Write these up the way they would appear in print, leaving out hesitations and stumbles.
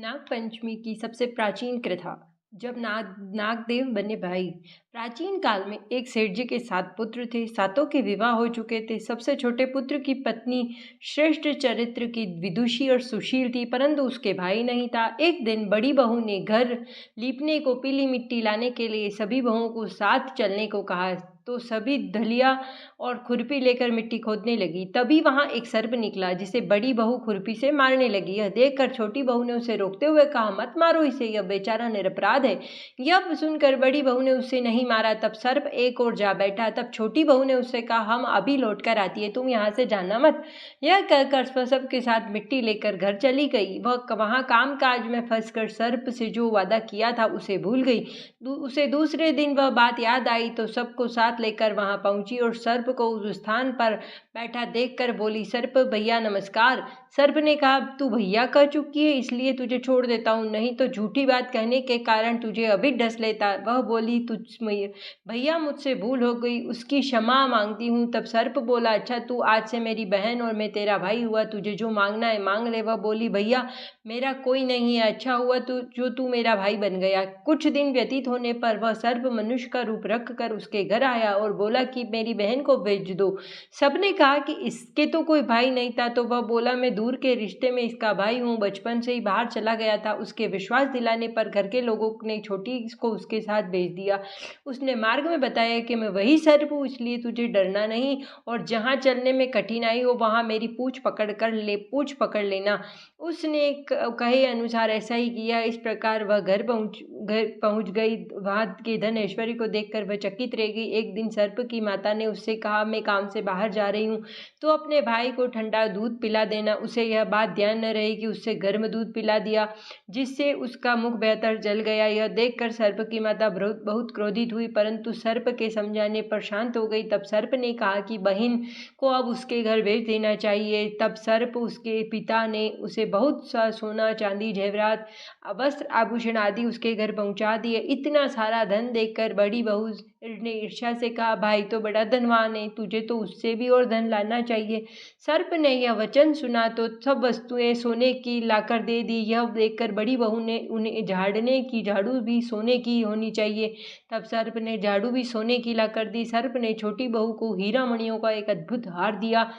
नाग पंचमी की सबसे प्राचीन प्रथा। जब नागदेव बने भाई। प्राचीन काल में एक सेठ जी के 7 पुत्र थे। सातों के विवाह हो चुके थे। सबसे छोटे पुत्र की पत्नी श्रेष्ठ चरित्र की विदुषी और सुशील थी, परंतु उसके भाई नहीं था। एक दिन बड़ी बहू ने घर लीपने को पीली मिट्टी लाने के लिए सभी बहुओं को साथ चलने को कहा, तो सभी दलिया और खुरपी लेकर मिट्टी खोदने लगी। तभी वहां एक सर्प निकला, जिसे बड़ी बहू खुरपी से मारने लगी। यह देखकर छोटी बहू ने उसे रोकते हुए कहा, मत मारो इसे, यह बेचारा निरपराध है। यह सुनकर बड़ी बहू ने उसे नहीं मारा। तब सर्प एक और जा बैठा। तब छोटी बहू ने उससे कहा, हम अभी लौट कर आती है, तुम यहाँ से जाना मत। यह कहकर वह सबके साथ मिट्टी लेकर घर चली गई। वह वहां काम काज में फंसकर सर्प से जो वादा किया था उसे भूल गई। उसे दूसरे दिन वह बात याद आई तो सबको साथ लेकर वहां पहुंची और सर्प को उस स्थान पर बैठा देखकर बोली, सर्प भैया नमस्कार। सर्प ने कहा, तू भैया कह चुकी है, इसलिए तुझे छोड़ देता हूँ, नहीं तो झूठी बात कहने के कारण तुझे अभी डस लेता। वह बोली, तुझ भैया मुझसे भूल हो गई, उसकी क्षमा मांगती हूँ। तब सर्प बोला, अच्छा तू आज से मेरी बहन और मैं तेरा भाई हुआ, तुझे जो मांगना है मांग ले। वह बोली, भैया मेरा कोई नहीं है, अच्छा हुआ तू मेरा भाई बन गया। कुछ दिन व्यतीत होने पर वह सर्प मनुष्य का रूप रख कर उसके घर आया और बोला कि मेरी बहन को भेज दो। सबने कहा कि इसके तो कोई भाई नहीं था, तो वह बोला, मैं दूर के रिश्ते में इसका भाई हूँ, बचपन से ही बाहर चला गया था। उसके विश्वास दिलाने पर घर के लोगों ने छोटी को उसके साथ भेज दिया। उसने मार्ग में बताया कि मैं वही सर्प हूँ, इसलिए तुझे डरना नहीं, और जहाँ चलने में कठिनाई हो वहाँ मेरी पूछ पकड़ लेना। उसने कहे अनुसार ऐसा ही किया। इस प्रकार वह घर पहुंच गई। वहां के धन ऐश्वर्य को देखकर वह चकित रह गई। एक दिन सर्प की माता ने उससे कहा, मैं काम से बाहर जा रही हूँ, तो अपने भाई को ठंडा दूध पिला देना। उसे यह बात ध्यान न रही कि उससे गर्म दूध पिला दिया, जिससे उसका मुख बेहतर जल गया। यह देखकर सर्प की माता बहुत क्रोधित हुई, परंतु सर्प के समझाने पर शांत हो गई। तब सर्प ने कहा कि बहन को अब उसके घर भेज देना चाहिए। तब सर्प उसके पिता ने उसे बहुत सा सोना चांदी जेवरात वस्त्र आभूषण आदि उसके घर पहुंचा दिए। इतना सारा धन देखकर बड़ी बहू ने ईर्ष्या से कहा, भाई तो बड़ा धनवान है, तुझे तो उससे भी और धन लाना चाहिए। सर्प ने यह वचन सुना तो सब वस्तुएं सोने की लाकर दे दी। यह देखकर बड़ी बहू ने उन्हें झाड़ने की झाड़ू भी सोने की होनी चाहिए। तब सर्प ने झाड़ू भी सोने की लाकर दी। सर्प ने छोटी बहू को हीरा मणियों का एक अद्भुत हार दिया।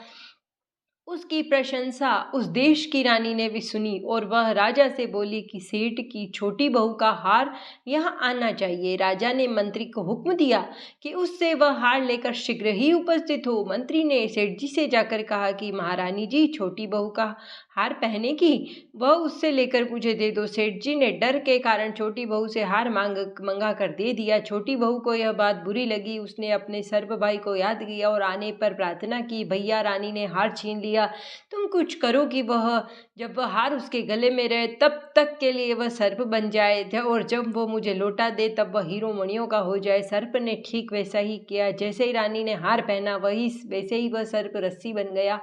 उसकी प्रशंसा उस देश की रानी ने भी सुनी और वह राजा से बोली कि सेठ की छोटी बहू का हार यहाँ आना चाहिए। राजा ने मंत्री को हुक्म दिया कि उससे वह हार लेकर शीघ्र ही उपस्थित हो। मंत्री ने सेठ जी से जाकर कहा कि महारानी जी, छोटी बहू का हार पहनेगी, वह उससे लेकर मुझे दे दो। सेठ जी ने डर के कारण छोटी बहू से हार मंगा कर दे दिया। छोटी बहू को यह बात बुरी लगी। उसने अपने सर्प भाई को याद किया और आने पर प्रार्थना की, भैया रानी ने हार छीन लिया, तुम कुछ करो कि जब वह हार उसके गले में रहे तब तक के लिए वह सर्प बन जाए, और जब वो मुझे लौटा दे तब वह हीरो मणियों का हो जाए। सर्प ने ठीक वैसा ही किया। जैसे ही रानी ने हार पहना वैसे ही वह सर्प रस्सी बन गया।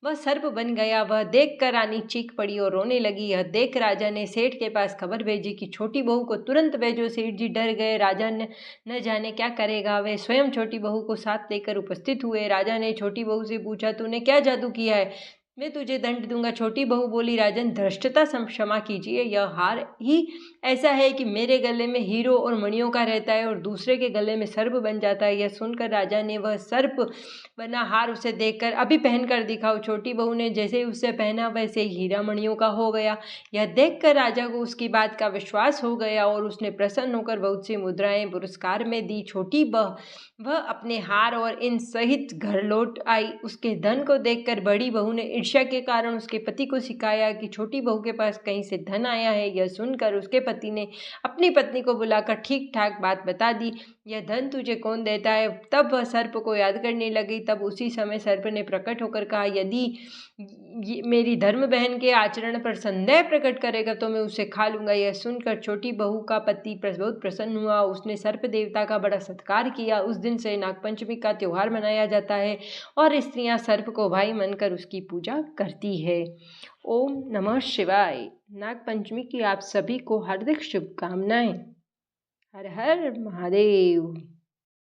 वह सर्प बन गया। वह देख कर रानी चीख पड़ी और रोने लगी। यह देख राजा ने सेठ के पास खबर भेजी कि छोटी बहू को तुरंत भेजो। सेठ जी डर गए। राजा ने न जाने क्या करेगा। वे स्वयं छोटी बहू को साथ लेकर उपस्थित हुए। राजा ने छोटी बहू से पूछा, तूने क्या जादू किया है, मैं तुझे दंड दूंगा। छोटी बहू बोली, राजन धृष्टता क्षमा कीजिए, यह हार ही ऐसा है कि मेरे गले में हीरो और मणियों का रहता है और दूसरे के गले में सर्प बन जाता है। यह सुनकर राजा ने वह सर्प बना हार उसे देखकर, अभी पहन कर दिखाओ। छोटी बहू ने जैसे ही उसे पहना वैसे ही हीरा मणियों का हो गया। यह देखकर राजा को उसकी बात का विश्वास हो गया और उसने प्रसन्न होकर बहुत सी मुद्राएं पुरस्कार में दी। छोटी वह अपने हार और इन सहित घर लौट आई। उसके धन को देखकर बड़ी बहू ने ईर्ष्या के कारण उसके पति को सिखाया कि छोटी बहू के पास कहीं से धन आया है। यह सुनकर उसके पति ने अपनी पत्नी को बुलाकर ठीक ठाक बात बता दी। यह धन तुझे कौन देता है? तब वह सर्प को याद करने लगी। तब उसी समय सर्प ने प्रकट होकर कहा, यदि मेरी धर्म बहन के आचरण पर संदेह प्रकट करेगा तो मैं उसे खा लूंगा। यह सुनकर छोटी बहू का पति बहुत प्रसन्न हुआ। उसने सर्प देवता का बड़ा सत्कार किया। उस दिन से नागपंचमी का त्योहार मनाया जाता है और स्त्रियां सर्प को भाई मानकर उसकी पूजा करती है। ओम नमः शिवाय। नागपंचमी की आप सभी को हार्दिक शुभकामनाएं। हर हर महादेव।